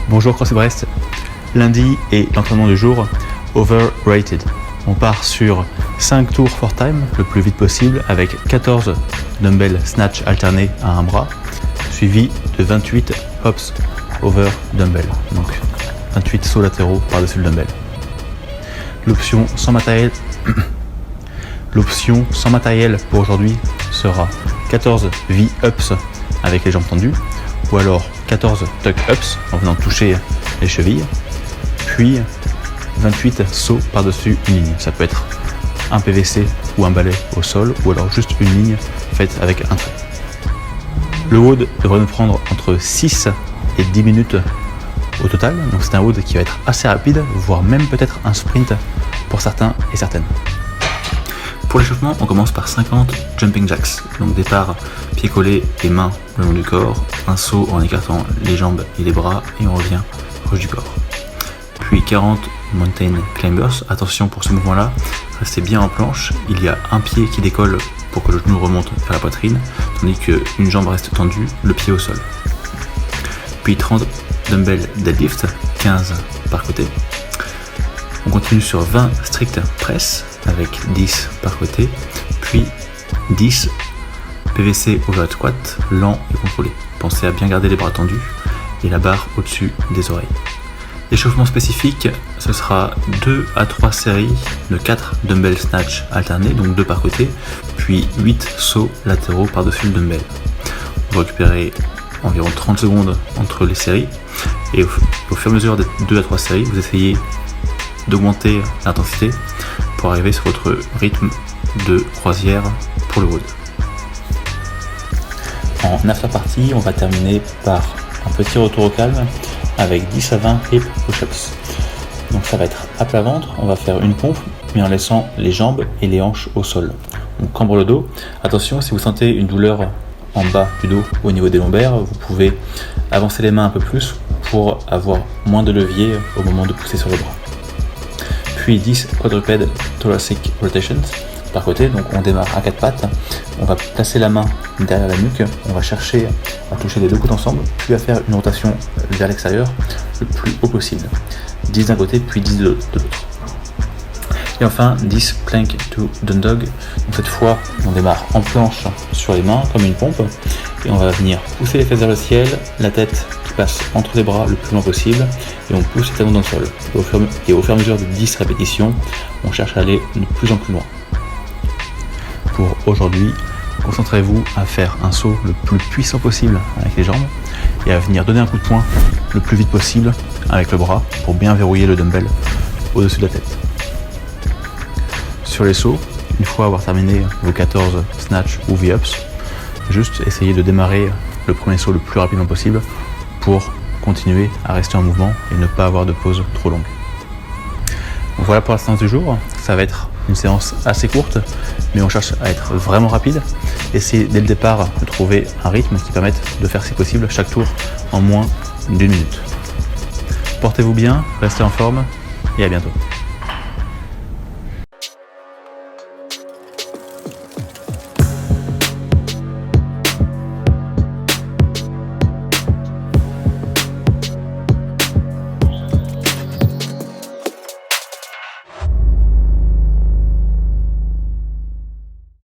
Bonjour CrossFit Brest. Lundi est l'entraînement du jour Overrated. On part sur 5 tours for time, le plus vite possible, avec 14 dumbbell snatch alternés à un bras, suivi de 28 hops over dumbbell, donc 28 sauts latéraux par-dessus le dumbbell. L'option sans matériel pour aujourd'hui sera 14 V-ups avec les jambes tendues, ou alors 14 tuck-ups en venant toucher les chevilles, puis 28 sauts par-dessus une ligne. Ça peut être un PVC ou un balai au sol, ou alors juste une ligne faite avec un trait. Le WOD devrait nous prendre entre 6 et 10 minutes au total, donc c'est un WOD qui va être assez rapide, voire même peut-être un sprint pour certains et certaines. Pour l'échauffement, on commence par 50 jumping jacks, donc départ pieds collés et mains le long du corps, un saut en écartant les jambes et les bras et on revient proche du corps. Puis 40 mountain climbers, attention pour ce mouvement-là, restez bien en planche, il y a un pied qui décolle pour que le genou remonte vers la poitrine, tandis qu'une jambe reste tendue, le pied au sol. Puis 30 dumbbell deadlift, 15 par côté. On continue sur 20 strict press avec 10 par côté, puis 10 PVC overhead squat lent et contrôlé. Pensez à bien garder les bras tendus et la barre au-dessus des oreilles. L'échauffement spécifique, ce sera 2 à 3 séries de 4 dumbbell snatch alternés, donc 2 par côté, puis 8 sauts latéraux par-dessus le dumbbell. Vous récupérez environ 30 secondes entre les séries et au fur et à mesure des 2 à 3 séries, vous essayez d'augmenter l'intensité pour arriver sur votre rythme de croisière pour le WOD. En after party, on va terminer par un petit retour au calme avec 10 à 20 hip push-ups. Donc ça va être à plat ventre, on va faire une pompe mais en laissant les jambes et les hanches au sol. On cambre le dos. Attention, si vous sentez une douleur en bas du dos au niveau des lombaires, vous pouvez avancer les mains un peu plus pour avoir moins de levier au moment de pousser sur les bras. Puis 10 quadruped thoracic rotations par côté, donc on démarre à 4 pattes, on va placer la main derrière la nuque, on va chercher à toucher les deux côtés ensemble, puis à faire une rotation vers l'extérieur le plus haut possible. 10 d'un côté, puis 10 de l'autre. Et enfin 10 plank to down dog, donc cette fois on démarre en planche sur les mains comme une pompe, et on va venir pousser les fesses vers le ciel, la tête qui passe entre les bras le plus loin possible, et on pousse les talons dans le sol. Et au fur et à mesure de 10 répétitions, on cherche à aller de plus en plus loin. Pour aujourd'hui, concentrez-vous à faire un saut le plus puissant possible avec les jambes, et à venir donner un coup de poing le plus vite possible avec le bras pour bien verrouiller le dumbbell au-dessus de la tête. Sur les sauts, une fois avoir terminé vos 14 snatch ou V-ups, juste essayez de démarrer le premier saut le plus rapidement possible pour continuer à rester en mouvement et ne pas avoir de pause trop longue. Voilà pour la séance du jour. Ça va être une séance assez courte, mais on cherche à être vraiment rapide. Essayez dès le départ de trouver un rythme qui permette de faire si possible chaque tour en moins d'1 minute. Portez-vous bien, restez en forme et à bientôt.